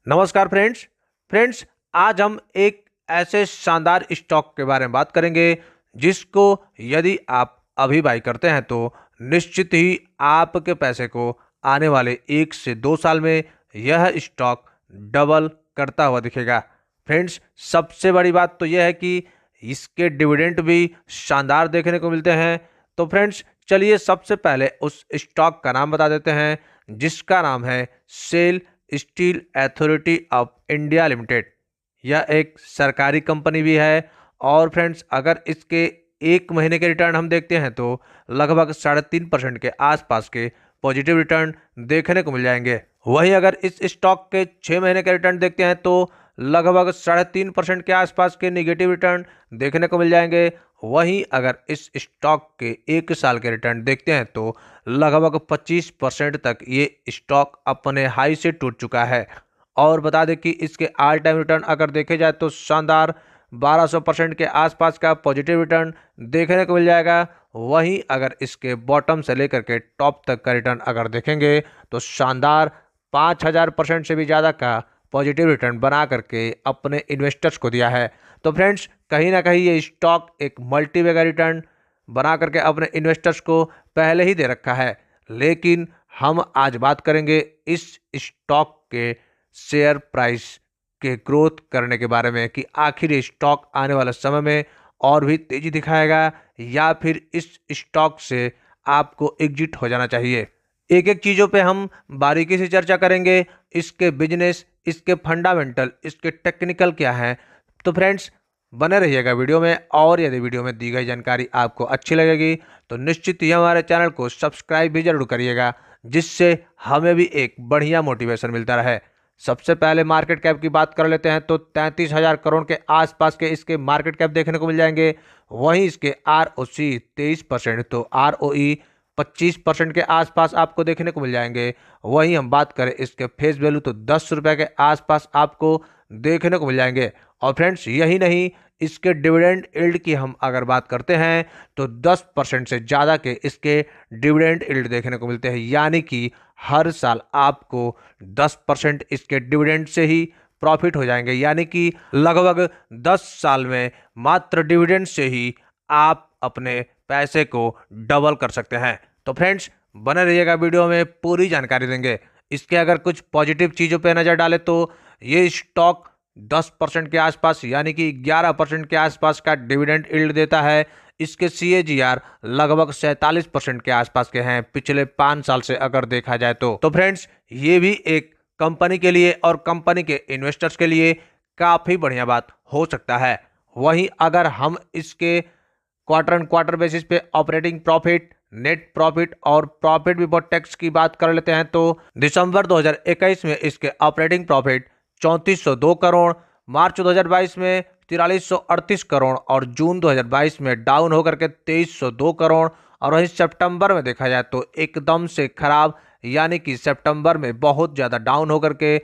नमस्कार friends. Friends, आज हम एक ऐसे शानदार स्टॉक के बारे में बात करेंगे जिसको यदि आप अभी बाई करते हैं तो निश्चित ही आपके पैसे को आने वाले 1 से 2 साल में यह स्टॉक डबल करता हुआ दिखेगा। फ्रेंड्स, सबसे बड़ी बात तो यह है कि इसके डिविडेंड भी शानदार देखने को मिलते हैं। तो फ्रेंड्स, चलिए सबसे पहले उस स्टॉक का नाम बता देते हैं जिसका नाम है SAIL steel authority of India limited. यह एक सरकारी कंपनी भी है और फ्रेंड्स, अगर इसके 1 महीने के रिटर्न हम देखते हैं तो लगभग 3.5% के आसपास के पॉजिटिव रिटर्न देखने को मिल जाएंगे। वहीं अगर इस स्टॉक के 6 महीने के रिटर्न देखते हैं तो लगभग 3.5% के आसपास के निगेटिव रिटर्न देखने को मिल जाएंगे। वहीं अगर इस स्टॉक के 1 साल के रिटर्न देखते हैं तो लगभग 25% तक ये स्टॉक अपने हाई से टूट चुका है। और बता दें कि इसके ऑल टाइम रिटर्न अगर देखे जाए तो शानदार 1200% के आसपास का पॉजिटिव रिटर्न देखने को मिल जाएगा। वहीं अगर इसके बॉटम से लेकर के टॉप तक का रिटर्न अगर देखेंगे तो शानदार 5000% से भी ज़्यादा का पॉजिटिव रिटर्न बना करके अपने इन्वेस्टर्स को दिया है। तो फ्रेंड्स, कहीं ना कहीं ये स्टॉक एक मल्टीबैगर रिटर्न बना करके अपने इन्वेस्टर्स को पहले ही दे रखा है। लेकिन हम आज बात करेंगे इस स्टॉक के शेयर प्राइस के ग्रोथ करने के बारे में कि आखिर ये स्टॉक आने वाले समय में और भी तेजी दिखाएगा या फिर इस स्टॉक से आपको एग्जिट हो जाना चाहिए। एक एक चीज़ों पे हम बारीकी से चर्चा करेंगे, इसके बिजनेस, इसके फंडामेंटल, इसके टेक्निकल क्या है। तो फ्रेंड्स, बने रहिएगा वीडियो में। और यदि वीडियो में दी गई जानकारी आपको अच्छी लगेगी तो निश्चित ही हमारे चैनल को सब्सक्राइब भी जरूर करिएगा, जिससे हमें भी एक बढ़िया मोटिवेशन मिलता रहे। सबसे पहले मार्केट कैप की बात कर लेते हैं तो 33,000 करोड़ के आसपास के इसके मार्केट कैप देखने को मिल जाएंगे। वहीं इसके ROC 23%, तो ROE 25% के आसपास आपको देखने को मिल जाएंगे। वहीं हम बात करें इसके फेस वैल्यू तो 10 रुपये के आसपास आपको देखने को मिल जाएंगे। और फ्रेंड्स, यही नहीं, इसके डिविडेंड यील्ड की हम अगर बात करते हैं तो 10% से ज़्यादा के इसके डिविडेंड यील्ड देखने को मिलते हैं। यानी कि हर साल आपको 10% इसके डिविडेंड से ही प्रॉफिट हो जाएंगे। यानी कि लगभग 10 साल में मात्र डिविडेंड से ही आप अपने पैसे को डबल कर सकते हैं। तो फ्रेंड्स, बने रहिएगा, वीडियो में पूरी जानकारी देंगे। इसके अगर कुछ पॉजिटिव चीज़ों पे नज़र डालें तो ये स्टॉक 10% के आसपास यानी कि 11% के आसपास का डिविडेंड यील्ड देता है। इसके CAGR लगभग 47% के आसपास के हैं पिछले 5 साल से अगर देखा जाए तो फ्रेंड्स, ये भी एक कंपनी के लिए और कंपनी के इन्वेस्टर्स के लिए काफ़ी बढ़िया बात हो सकता है। वहीं अगर हम इसके क्वार्टर एंड क्वार्टर बेसिस पे ऑपरेटिंग प्रॉफिट, नेट प्रॉफिट और प्रॉफिट बिफोर टैक्स की बात कर लेते हैं तो दिसंबर 2021 में इसके ऑपरेटिंग प्रॉफिट 3402 करोड़, मार्च 2022 में 4338 करोड़ और जून 2022 में डाउन होकर के 2302 करोड़। और वहीं सितंबर में देखा जाए तो एकदम से खराब, यानी कि सितंबर में बहुत ज़्यादा डाउन होकर के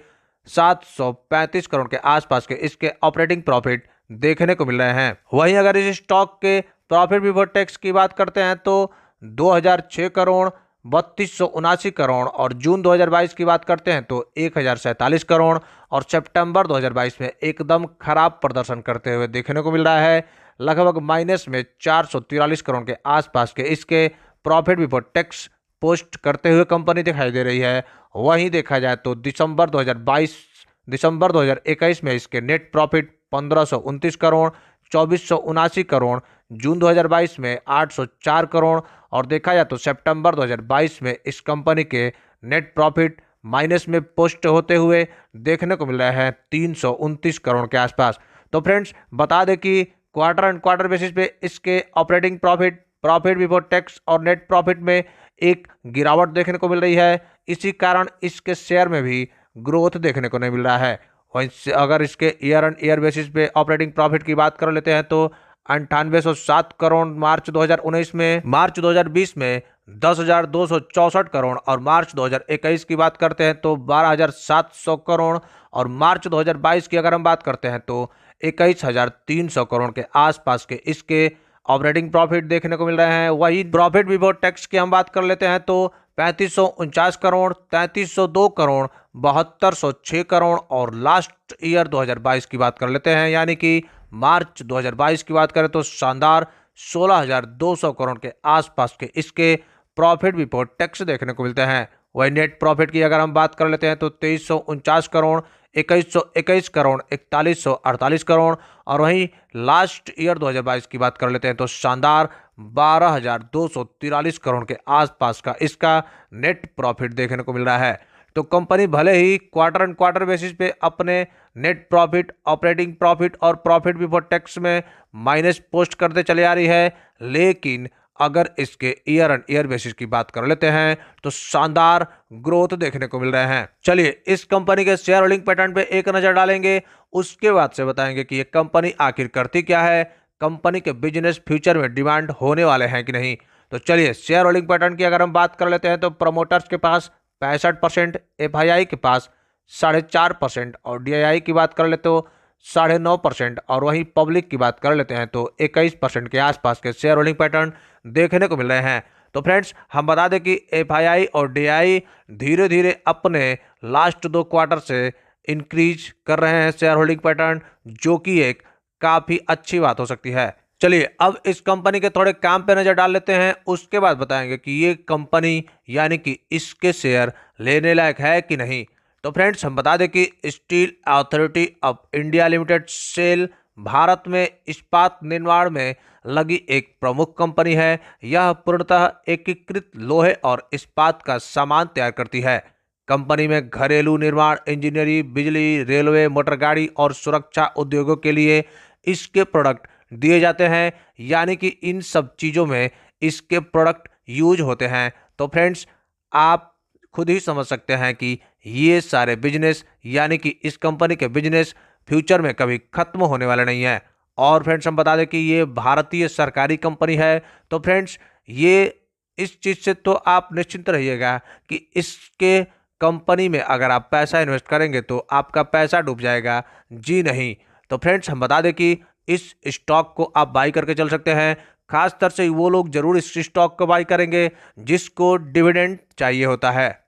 735 करोड़ के आसपास के इसके ऑपरेटिंग प्रॉफिट देखने को मिल रहे हैं। वहीं अगर इस स्टॉक के प्रॉफिट बिफोर टैक्स की बात करते हैं तो 2006 करोड़, 3279 करोड़ और जून 2022 की बात करते हैं तो 1047 करोड़ और सितंबर 2022 में एकदम खराब प्रदर्शन करते हुए देखने को मिल रहा है। लगभग माइनस में 443 करोड़ के आसपास के इसके प्रॉफिट बिफोर टैक्स पोस्ट करते हुए कंपनी दिखाई दे रही है। वहीं देखा जाए तो दिसंबर 2021 में इसके नेट प्रॉफिट 1529 करोड़, 2479 करोड़, जून 2022 में 804 करोड़ और देखा जाए तो सितंबर 2022 में इस कंपनी के नेट प्रॉफिट माइनस में पोस्ट होते हुए देखने को मिल रहा है 329 करोड़ के आसपास। तो फ्रेंड्स, बता दें कि क्वार्टर एंड क्वार्टर बेसिस पे इसके operating profit, profit before tax और नेट प्रॉफिट में एक गिरावट देखने को मिल रही है। इसी कारण इसके शेयर में भी ग्रोथ देखने को नहीं मिल रहा है। वहीं अगर इसके ईयर एंड ईयर बेसिस पे ऑपरेटिंग प्रॉफिट की बात कर लेते हैं तो 9807 करोड़ मार्च 2019 में, मार्च 2020 में 10,264 करोड़ और मार्च 2021 की बात करते हैं तो 12,700 करोड़ और मार्च 2022 की अगर हम बात करते हैं तो 21,300 करोड़ के आसपास के इसके ऑपरेटिंग प्रॉफिट देखने को मिल रहे हैं। वही प्रॉफिट बिफोर टैक्स की हम बात कर लेते हैं तो 3549 करोड़, 3302 करोड़, 7206 करोड़ और लास्ट ईयर 2022 की बात कर लेते हैं यानी कि मार्च 2022 की बात करें तो शानदार 16,200 करोड़ के आसपास के इसके प्रॉफिट बिफोर टैक्स देखने को मिलते हैं। वही नेट प्रॉफिट की अगर हम बात कर लेते हैं तो 2349 करोड़, 2121 करोड़, 4148 करोड़ और वहीं लास्ट ईयर 2022 की बात कर लेते हैं तो शानदार 12,243 करोड़ के आसपास का इसका नेट प्रॉफिट देखने को मिल रहा है। तो कंपनी भले ही क्वार्टर एंड क्वार्टर बेसिस पे अपने नेट प्रॉफिट, ऑपरेटिंग प्रॉफिट और प्रॉफिट बिफोर टैक्स में माइनस पोस्ट करते चले आ रही है, लेकिन अगर इसके ईयर एंड ईयर बेसिस की बात कर लेते हैं तो शानदार ग्रोथ देखने को मिल रहे हैं। चलिए इस कंपनी के शेयर होल्डिंग पैटर्न पे एक नजर डालेंगे, उसके बाद से बताएंगे कि ये कंपनी आखिर करती क्या है, कंपनी के बिजनेस फ्यूचर में डिमांड होने वाले हैं कि नहीं। तो चलिए शेयर होल्डिंग पैटर्न की अगर हम बात कर लेते हैं तो प्रमोटर्स के पास 65%, एफआईआई के पास 4.5% और डीआईआई की बात कर लेते हो 9.5% और वहीं पब्लिक की बात कर लेते हैं तो 21% के आसपास के शेयर होल्डिंग पैटर्न देखने को मिल रहे हैं। तो फ्रेंड्स हम बता दें कि एफआईआई और डीआईआई धीरे धीरे अपने लास्ट 2 क्वार्टर से इंक्रीज कर रहे हैं शेयर होल्डिंग पैटर्न, जो कि एक काफ़ी अच्छी बात हो सकती है। चलिए अब इस कंपनी के थोड़े काम पे नज़र डाल लेते हैं, उसके बाद बताएंगे कि ये कंपनी यानी कि इसके शेयर लेने लायक है कि नहीं। तो फ्रेंड्स हम बता दें कि steel authority of India limited SAIL Bharat में इस्पात निर्माण में लगी एक प्रमुख कंपनी है। यह पूर्णतः एकीकृत लोहे और इस्पात का सामान तैयार करती है। कंपनी में घरेलू निर्माण, इंजीनियरिंग, बिजली, रेलवे, मोटरगाड़ी और सुरक्षा उद्योगों के लिए इसके प्रोडक्ट दिए जाते हैं, यानी कि इन सब चीज़ों में इसके प्रोडक्ट यूज होते हैं। तो फ्रेंड्स आप खुद ही समझ सकते हैं कि ये सारे बिजनेस यानी कि इस कंपनी के बिजनेस फ्यूचर में कभी खत्म होने वाले नहीं है। और फ्रेंड्स हम बता दें कि ये भारतीय सरकारी कंपनी है। तो फ्रेंड्स ये इस चीज़ से तो आप निश्चिंत रहिएगा कि इसके कंपनी में अगर आप पैसा इन्वेस्ट करेंगे तो आपका पैसा डूब जाएगा, जी नहीं। तो फ्रेंड्स हम बता दें कि इस स्टॉक को आप बाई करके चल सकते हैं। खासतौर से वो लोग जरूर इस स्टॉक को बाई करेंगे जिसको डिविडेंड चाहिए होता है।